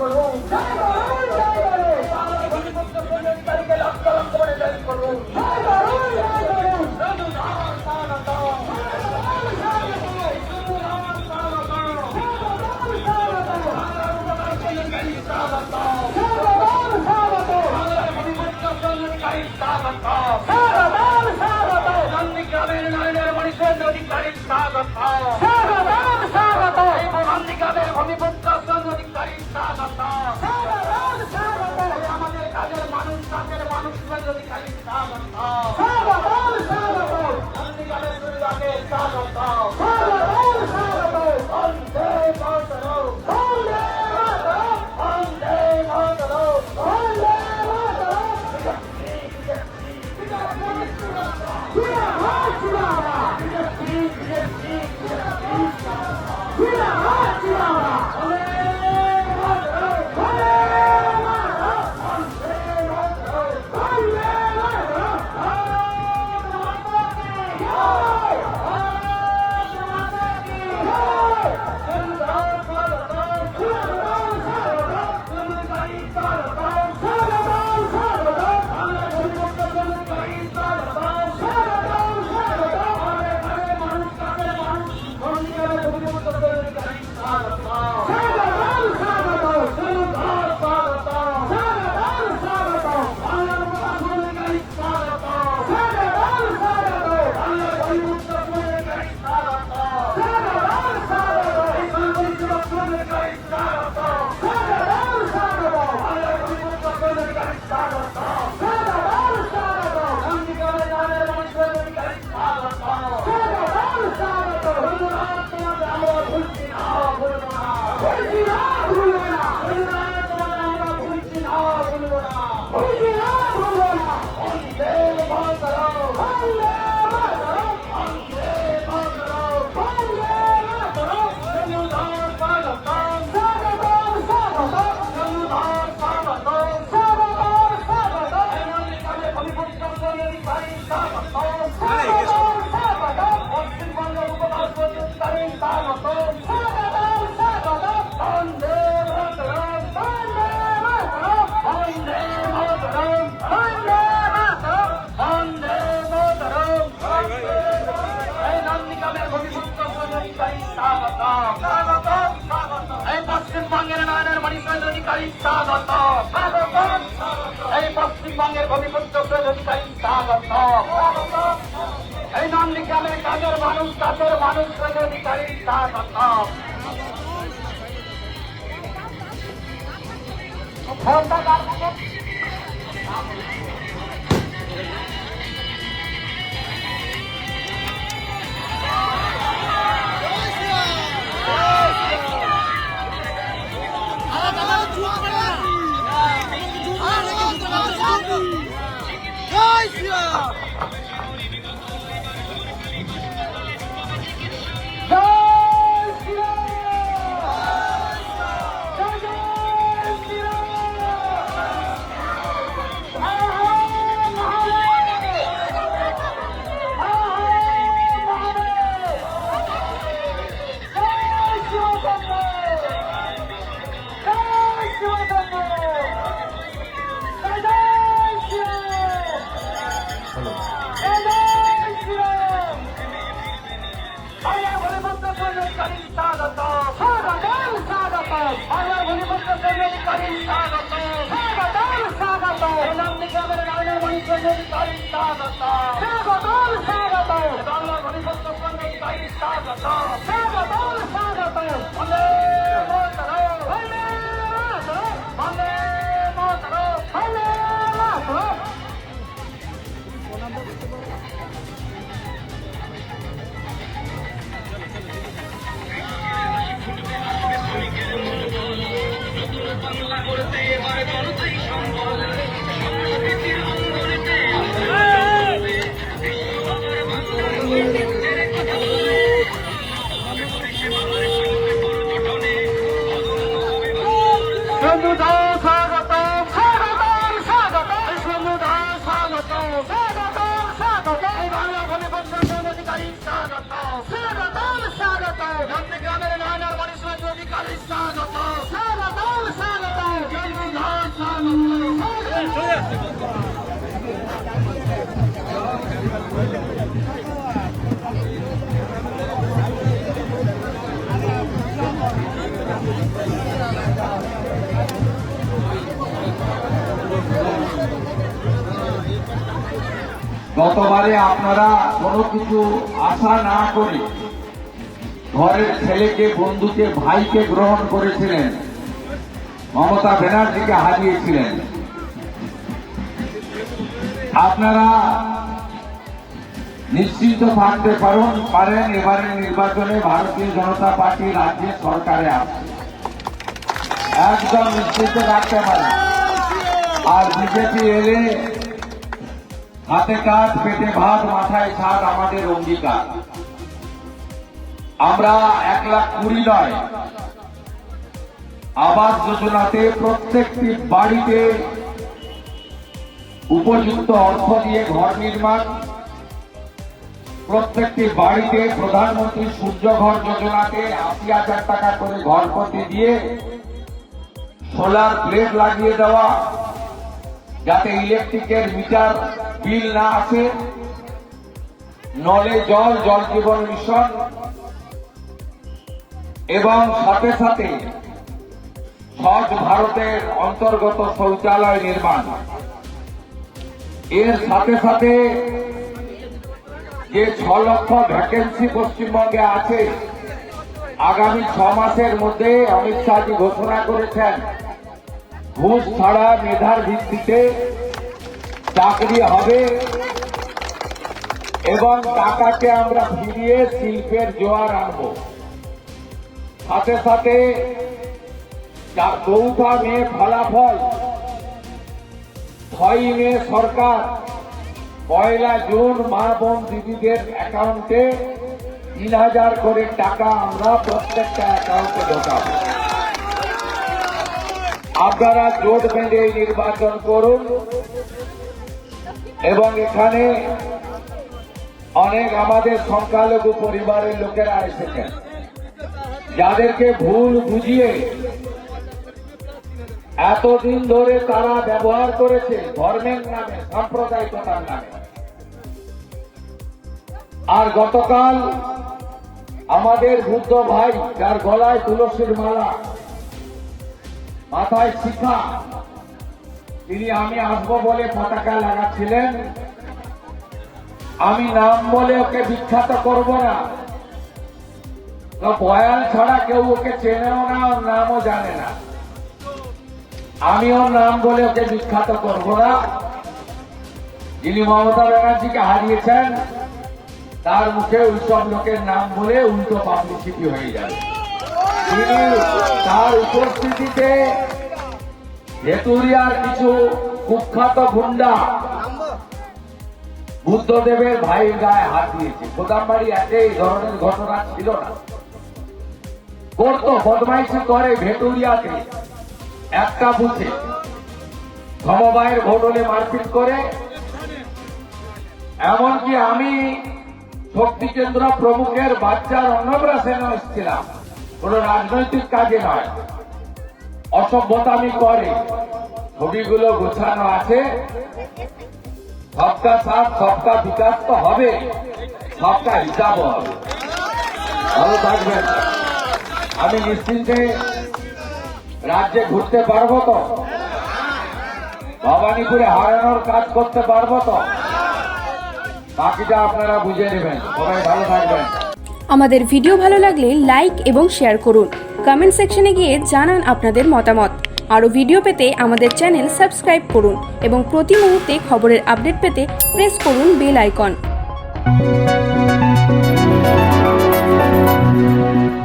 করুন, জয় করুন, জয় করুন। বাংলার ভূমিপুত্র শ্রমিকদেরকে লক্ষ লক্ষ করে জয় করুন, জয় করুন, জয় করুন। জনগণ স্বাগতম, জনগণ স্বাগতম, জনগণ স্বাগতম, জনগণ স্বাগতম। বাংলার উপকার শ্রমিকদের স্বাগতম, জনগণ স্বাগতম। বাংলার ভূমিপুত্র শ্রমিকদের স্বাগতম, জনগণ স্বাগতম। নন্দীগ্রামের নয়নের মণিপুর অধিকারীর স্বাগতম, জনগণ স্বাগতম। এই নন্দীগ্রামের ভূমিপুত্র শ্রমিকদের স্বাগতম, জনগণ স্বাগতম। আমাদের কাজের মানুষ অধিকারীর স্বাগতম, জনগণ স্বাগতম। নন্দীগ্রামের দুর্গাকে স্বাগতম, জনগণ স্বাগতম। বন্দে মাতরম, বন্দে মাতরম, বন্দে মাতরম, বন্দে মাতরম। পশ্চিমবঙ্গের নয়নের মণিপুর অধিকারী স্বাগত, এই পশ্চিমবঙ্গের ভূমিপুত্র অধিকারী স্বাগত, এই নন্দীগ্রামের কাজের মানুষ অধিকারী স্বাগত। স্বাগত, নন্দীগ্রামের নয়নার মণিপুর অধিকারী স্বাগত, স্বাগত, স্বাগত। গতবারে আপনারা কোনো কিছু আশা না করে ঘরের ছেলেকে, বন্ধুকে, ভাইকে গ্রহণ করেছিলেন, মমতা ব্যানার্জিকে হারিয়েছিলেন। আপনারা নিশ্চিন্ত থাকতে পারেন এবারের নির্বাচনে ভারতীয় জনতা পার্টি রাজ্যের সরকারে আছে, একদম নিশ্চিন্ত থাকতে পারেন। আর বিজেপি এলে হাতে কাজ, পেটে ভাত, মাথায় ছাদ আমাদের অঙ্গীকার। আমরা 1,20,000 নয়, আবাস যোজনাতে প্রত্যেকটি বাড়িতে উপযুক্ত অর্থ দিয়ে ঘর নির্মাণ, প্রত্যেকটি বাড়িতে প্রধানমন্ত্রী সূর্যঘর যোজনাতে 80,000 টাকা করে ঘর প্রতি দিয়ে সোলার প্লেট লাগিয়ে দেওয়া, যাতে ইলেকট্রিকের মিটার বিল না আসে, নলে জল, জল জীবন মিশন, এবং সাথে সাথে স্বচ্ছ ভারতের অন্তর্গত শৌচালয় নির্মাণ। এর সাথে সাথে যে 6 লক্ষ ভ্যাকেন্সি পশ্চিমবঙ্গে আছে, আগামী 6 মাসের মধ্যে অমিত শাহজি ঘোষণা করেছেন ঘুষ ছাড়া মেধার ভিত্তিতে চাকরি হবে এবং টাকাকে আমরা ফিরিয়ে শিল্পের জোয়ার আনব। সাথে সাথে 4 মে ফলাফল, 6 মে সরকার 1 জুন মা বোন দিদিদের অ্যাকাউন্টে 3,000 করে টাকা আমরা প্রত্যেকটা অ্যাকাউন্টে ঢোকাবো। আপনারা জোট বেঁধে নির্বাচন করুন এবং এখানে অনেক আমাদের সংখ্যালঘু পরিবারের লোকেরা এসেছেন, যাদেরকে ভুল বুঝিয়ে এতদিন ধরে তারা ব্যবহার করেছে ধর্মের নামে, সাম্প্রদায়িকতার নামে। আর গতকাল আমাদের বুদ্ধ ভাই, যার গলায় তুলসীর মালা, মাথায় শিখা, তিনি আমি আসবো বলে পতাকা লাগাচ্ছিলেন। আমি নাম বলে ওকে বিখ্যাত করব না, বয়ান ছাড়া কেউ ওকে চেনেও না, ওর নামও জানে না। আমি ওর নাম বলে ওকে বিখ্যাত করব না। যিনি মমতা ব্যানার্জিকে হারিয়েছেন, তার মুখে ওইসব লোকের নাম বলে উল্টো পাবলিসিটি হয়ে যাবে। তিনি তার উপস্থিতিতে ভেতুরিয়ার কিছু কুখ্যাত গুন্ডা বুদ্ধদেবের ভাইয়ের গায়ে হাত দিয়েছে। কোদামবাড়ি একই ধরনের ঘটনা ছিল না, করতো, বদমাইশি করে ভেতুরিয়াতে একটা বুথে সমবায়ের ভোট হলে মারপিট করে। এমনকি আমি শক্তিকেন্দ্র প্রমুখের বাচ্চার অন্নপ্রাশনে এসেছিলাম, কোন রাজনৈতিক কাজে নয়, অসভ্যতামি করে। ছবিগুলো গোছানো আছে। সবকা সাথ সবকা বিকাশ তো হবে, সবকা হিসাবও হবে। ভালো থাকবেন। আমি নিশ্চিন্তে রাজ্যে ঘুরতে পারবো তো, ভবানীপুরে হারানোর কাজ করতে পারবো তো, বাকিটা আপনারা বুঝে নেবেন। সবাই ভালো থাকবেন। আমাদের ভিডিও ভালো লাগলে লাইক এবং শেয়ার করুন। কমেন্ট সেকশনে গিয়ে জানান আপনাদের মতামত। আরও ভিডিও পেতে আমাদের চ্যানেল সাবস্ক্রাইব করুন এবং প্রতি মুহূর্তে খবরের আপডেট পেতে প্রেস করুন বেল আইকন।